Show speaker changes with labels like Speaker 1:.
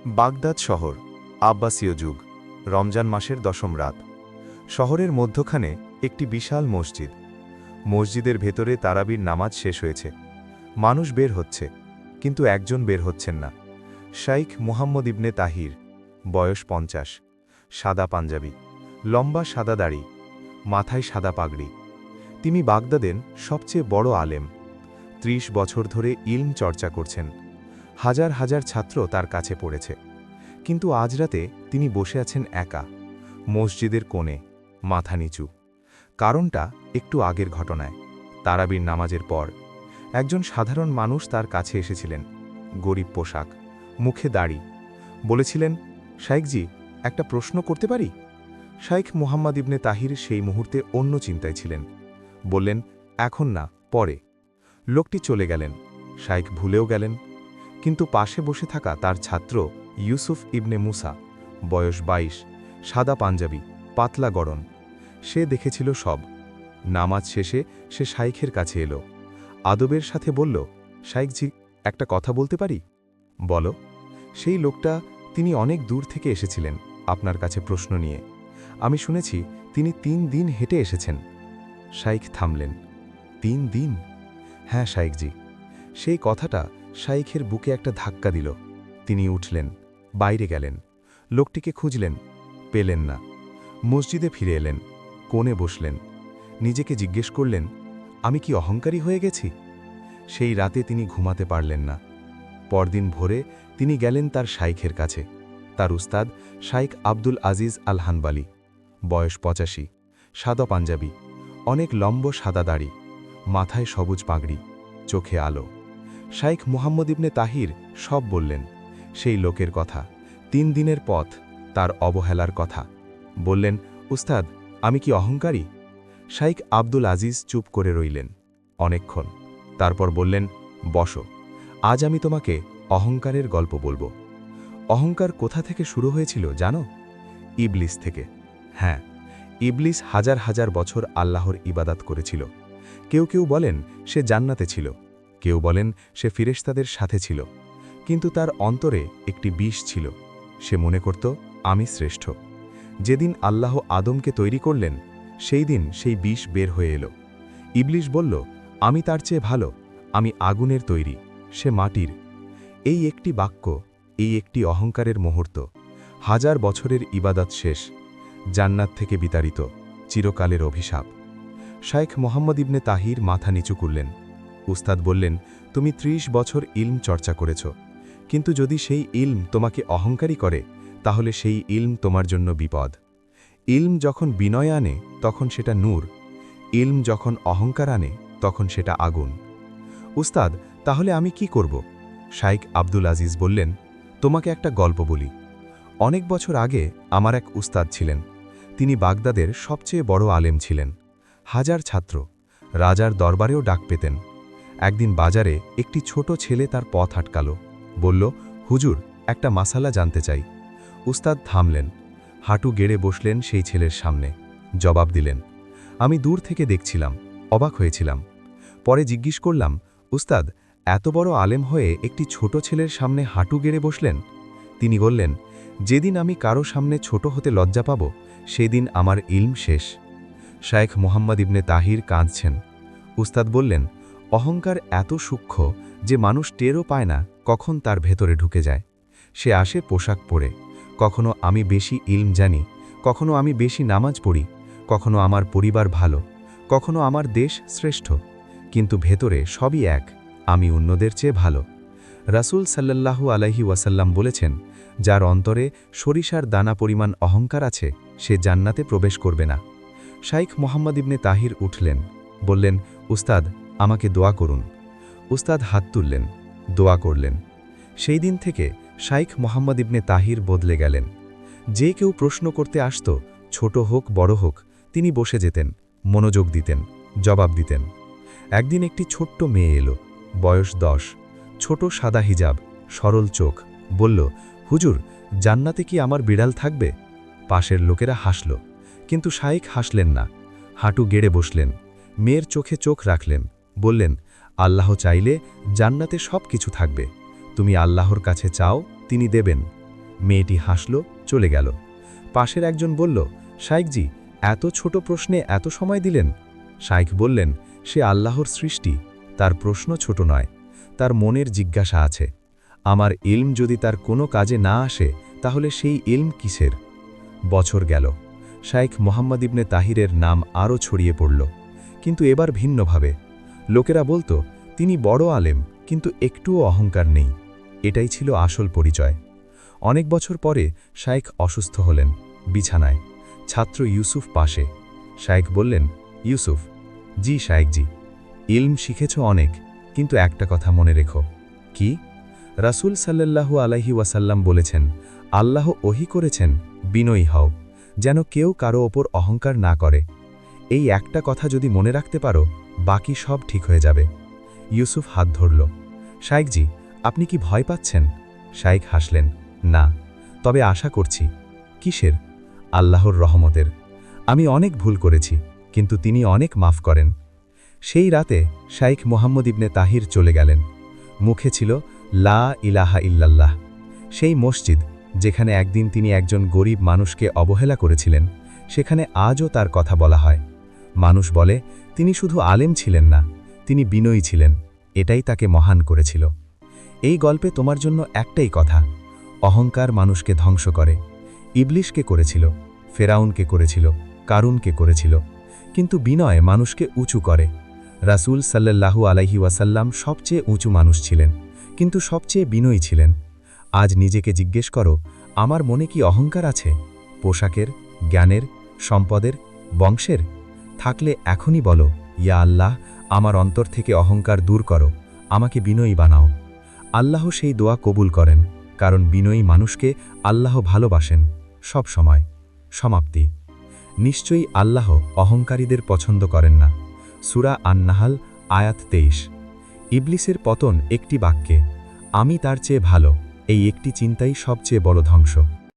Speaker 1: Baghdad শহর, আব্বাসীয় যুগ, রমজান মাসের দশম রাত। শহরের মধ্যখানে একটি বিশাল মসজিদ। মসজিদের ভেতরে তারাবির নামাজ শেষ হয়েছে। মানুষ বের হচ্ছে, কিন্তু একজন বের হচ্ছেন না। শাইখ মুহাম্মদ ইবনে তাহির, বয়স 50, সাদা পাঞ্জাবি, লম্বা সাদা দাড়ি, মাথায় সাদা পাগড়ি। তিনি বাগদাদের সবচেয়ে বড় আলেম। 30 বছর ধরে ইলম চর্চা করছেন। হাজার হাজার ছাত্র তার কাছে পড়েছে। কিন্তু আজ রাতে তিনি বসে আছেন একা, মসজিদের কোণে, মাথা নিচু। কারণটা একটু আগের ঘটনায়। তারাবির নামাজের পর একজন সাধারণ মানুষ তার কাছে এসেছিলেন। গরিব পোশাক, মুখে দাড়ি। বলেছিলেন, শাইখজি, একটা প্রশ্ন করতে পারি? শাইখ মুহাম্মদ ইবনে তাহির সেই মুহূর্তে অন্য চিন্তায় ছিলেন। বললেন, এখন না, পরে। লোকটি চলে গেলেন। শাইখ ভুলেও গেলেন। কিন্তু পাশে বসে থাকা তার ছাত্র ইউসুফ ইবনে মুসা, বয়স 22, সাদা পাঞ্জাবি, পাতলা গড়ন। সে দেখেছিল সব। নামাজ শেষে সে শাইখের কাছে এলো। আদবের সাথে বলল, শাইখজি, একটা কথা বলতে পারি? বলো। সেই লোকটা, তিনি অনেক দূর থেকে এসেছিলেন আপনার কাছে প্রশ্ন নিয়ে। আমি শুনেছি তিনি 3 দিন হেঁটে এসেছেন। শাইখ থামলেন। 3 দিন? হ্যাঁ শাইখজি। সেই কথাটা শাইখের বুকে একটা ধাক্কা দিল। তিনি উঠলেন, বাইরে গেলেন, লোকটিকে খুঁজলেন, পেলেন না। মসজিদে ফিরে এলেন, কোণে বসলেন, নিজেকে জিজ্ঞেস করলেন, আমি কি অহংকারী হয়ে গেছি? সেই রাতে তিনি ঘুমাতে পারলেন না। পরদিন ভোরে তিনি গেলেন তার শাইখের কাছে। তার উস্তাদ শাইখ আব্দুল আজিজ আল হানবালি, বয়স 85, সাদা পাঞ্জাবি, অনেক লম্ব সাদা দাড়ি, মাথায় সবুজ পাগড়ি, চোখে আলো। শাইখ মুহাম্মদ ইবনে তাহির সব বললেন। সেই লোকের কথা, 3 দিনের পথ, তার অবহেলার কথা। বললেন, উস্তাদ, আমি কি অহংকারী? শাইখ আব্দুল আজিজ চুপ করে রইলেন অনেকক্ষণ। তারপর বললেন, বসো, আজ আমি তোমাকে অহংকারের গল্প বলবো। অহংকার কোথা থেকে শুরু হয়েছিল জানো? ইবলিস থেকে। হ্যাঁ, ইবলিস হাজার হাজার বছর আল্লাহর ইবাদাত করেছিল। কেউ কেউ বলেন সে জান্নাতে ছিল, কেউ বলেন সে ফিরেশতাদের সাথে ছিল। কিন্তু তার অন্তরে একটি বিষ ছিল। সে মনে করত, আমি শ্রেষ্ঠ। যেদিন আল্লাহ আদমকে তৈরি করলেন, সেই দিন সেই বিষ বের হয়ে এলো। ইবলিস বলল, আমি তার চেয়ে ভালো, আমি আগুনের তৈরি, সে মাটির। এই একটি বাক্য, এই একটি অহংকারের মুহূর্ত, হাজার বছরের ইবাদত শেষ, জান্নাত থেকে বিতাড়িত, চিরকালের অভিশাপ। শাইখ মোহাম্মদ ইবনে তাহির মাথা নিচু করলেন। উস্তাদ বললেন, তুমি 30 বছর ইলম চর্চা করেছ, কিন্তু যদি সেই ইলম তোমাকে অহংকারী করে, তাহলে সেই ইলম তোমার জন্য বিপদ। ইলম যখন বিনয় আনে, তখন সেটা নূর। ইলম যখন অহংকার আনে, তখন সেটা আগুন। উস্তাদ, তাহলে আমি কি করব? শাইখ আব্দুল আজিজ বললেন, তোমাকে একটা গল্প বলি। অনেক বছর আগে আমার এক উস্তাদ ছিলেন। তিনি বাগদাদের সবচেয়ে বড় আলেম ছিলেন। হাজার ছাত্র, রাজার দরবারেও ডাক পেতেন। একদিন বাজারে একটি ছোট ছেলে তার পথ আটকাল। বলল, হুজুর, একটা মাসালা জানতে চাই। উস্তাদ থামলেন, হাঁটু গেড়ে বসলেন সেই ছেলের সামনে, জবাব দিলেন। আমি দূর থেকে দেখছিলাম, অবাক হয়েছিলাম। পরে জিজ্ঞেস করলাম, উস্তাদ, এত বড় আলেম হয়ে একটি ছোট ছেলের সামনে হাঁটু গেড়ে বসলেন? তিনি বললেন, যেদিন আমি কারো সামনে ছোট হতে লজ্জা পাব, সেদিন আমার ইলম শেষ। শাইখ মুহাম্মদ ইবনে তাহির কাঁদছেন। উস্তাদ বললেন, অহংকার এত সূক্ষ্ম যে মানুষ টেরও পায় না কখন তার ভেতরে ঢুকে যায়। সে আসে পোশাক পরে, কখনো আমি বেশি ইলম জানি, কখনো আমি বেশি নামাজ পড়ি, কখনো আমার পরিবার ভালো, কখনো আমার দেশ শ্রেষ্ঠ। কিন্তু ভেতরে সবই এক, আমি অন্যদের চেয়ে ভালো। রাসূল সাল্লাল্লাহু আলাইহি ওয়াসাল্লাম বলেছেন, যার অন্তরে সরিষার দানা পরিমাণ অহংকার আছে, সে জান্নাতে প্রবেশ করবে না। শাইখ মুহাম্মদ ইবনে তাহির উঠলেন, বললেন, উস্তাদ, আমাকে দোয়া করুন। উস্তাদ হাত তুললেন, দোয়া করলেন। সেই দিন থেকে শাইখ মুহাম্মদ ইবনে তাহির বদলে গেলেন। যে কেউ প্রশ্ন করতে আসত, ছোট হোক বড় হোক, তিনি বসে যেতেন, মনোযোগ দিতেন, জবাব দিতেন। একদিন একটি ছোট্ট মেয়ে এলো, বয়স 10, ছোট সাদা হিজাব, সরল চোখ। বলল, হুজুর, জান্নাতে কি আমার বিড়াল থাকবে? পাশের লোকেরা হাসল, কিন্তু শাইখ হাসলেন না। হাঁটু গেড়ে বসলেন, মেয়ের চোখে চোখ রাখলেন, বললেন, আল্লাহ চাইলে জান্নাতে সব কিছু থাকবে। তুমি আল্লাহর কাছে চাও, তিনি দেবেন।
Speaker 2: মেয়েটি হাসল, চলে গেল। পাশের একজন বলল, শাইখজি, এত ছোট প্রশ্নে এত সময় দিলেন? শাইখ বললেন, সে আল্লাহর সৃষ্টি, তার প্রশ্ন ছোট নয়, তার মনের জিজ্ঞাসা আছে। আমার ইলম যদি তার কোনো কাজে না আসে, তাহলে সেই ইলম কিসের? বছর গেল, শাইখ মোহাম্মদ ইবনে তাহিরের নাম আরও ছড়িয়ে পড়ল, কিন্তু এবার ভিন্নভাবে। লোকেরা বলতো, তিনি বড় আলেম, কিন্তু একটুও অহংকার নেই। এটাই ছিল আসল পরিচয়। অনেক বছর পরে শাইখ অসুস্থ হলেন, বিছানায়। ছাত্র ইউসুফ পাশে। শাইখ বললেন, ইউসুফ, জি শাইখজি, ইলম শিখেছ অনেক, কিন্তু একটা কথা মনে রেখো। কি? রাসূল সাল্লাল্লাহু আলাইহি ওয়াসাল্লাম বলেছেন, আল্লাহ ওহী করেছেন, বিনয়ী হও, যেন কেউ কারো ওপর অহংকার না করে। এই একটা কথা যদি মনে রাখতে পারো, বাকি সব ঠিক হয়ে যাবে। ইউসুফ হাত ধরল। শাইখজি, আপনি কি ভয় পাচ্ছেন? শাইখ হাসলেন, না, তবে আশা করছি। কিসের? আল্লাহর রহমতের। আমি অনেক ভুল করেছি, কিন্তু তিনি অনেক মাফ করেন। সেই রাতে শাইখ মোহাম্মদ ইবনে তাহির চলে গেলেন। মুখে ছিল লা ইলাহা ইল্লাল্লাহ। সেই মসজিদ, যেখানে একদিন তিনি একজন গরিব মানুষকে অবহেলা করেছিলেন, সেখানে আজও তার কথা বলা হয়। মানুষ বলে, তিনি শুধু আলেম ছিলেন না, তিনি বিনয়ী ছিলেন, এটাই তাকে মহান করেছিল। এই গল্পে তোমার জন্য একটাই কথা, অহংকার মানুষকে ধ্বংস করে। ইবলিশকে করেছিল, ফেরাউনকে করেছিল, কারুনকে করেছিল, কিন্তু বিনয় মানুষকে উঁচু করে। রাসূল সাল্লাল্লাহু আলাইহি ওয়াসাল্লাম সবচেয়ে উঁচু মানুষ ছিলেন, কিন্তু সবচেয়ে বিনয়ী ছিলেন। আজ নিজেকে জিজ্ঞেস করো, আমার মনে কি অহংকার আছে? পোশাকের, জ্ঞানের, সম্পদের, বংশের? থাকলে এখনই বলো, ইয়া আল্লাহ, আমার অন্তর থেকে অহংকার দূর করো, আমাকে বিনয়ী বানাও। আল্লাহ সেই দোয়া কবুল করেন, কারণ বিনয়ী মানুষকে আল্লাহ ভালোবাসেন সব সময়। সমাপ্তি। নিশ্চয়ই আল্লাহ অহংকারীদের পছন্দ করেন না। সূরা আন-নাহাল, আয়াত 23। ইবলিসের পতন একটি বাক্যে, আমি তার চেয়ে ভালো, এই একটি চিন্তাই সবচেয়ে বড় ধ্বংস।